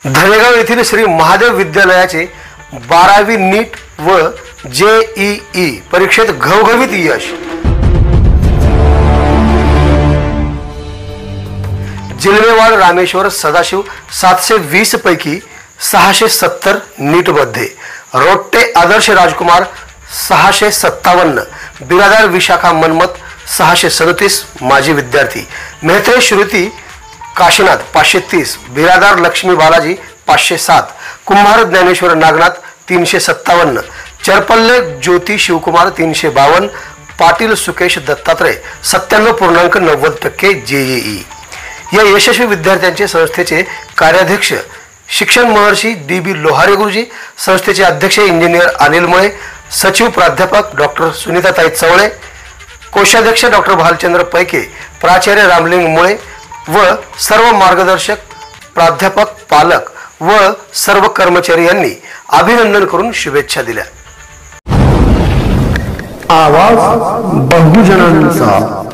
धनेगाव येथील श्री महादेव विद्यालयाचे 12वी नीट व JEE परीक्षेत घवघवीत यश। जिल्हेवाड रामेश्वर सदाशिव 720 पैकी 670 नीट मध्ये, रोट्टे आदर्श राजकुमार 657, बिरादार विशाखा मनमत 637 माजी विद्यार्थी, मेहत्रे श्रुती काशीनाथ 530, बिरादार लक्ष्मी बालाजी 507, कुंभार ज्ञानेश्वर नागनाथ 357, चरपल्ले ज्योती शिवकुमार 352, पाटील सुकेश दत्तात्रय 97.90% JEE। या यशस्वी विद्यार्थ्यांचे संस्थेचे कार्याध्यक्ष शिक्षण महर्षी DB लोहारे गुरुजी, संस्थेचे अध्यक्ष इंजिनियर अनिल मळे, सचिव प्राध्यापक डॉक्टर सुनीताताई चवळे, कोषाध्यक्ष डॉक्टर भालचंद्र पैके, प्राचार्य रामलिंग मुळे व सर्व मार्गदर्शक प्राध्यापक पालक व सर्व कर्मचारी यांनी अभिनंदन करून शुभेच्छा दिल्या। आवाज बहुजनांचा।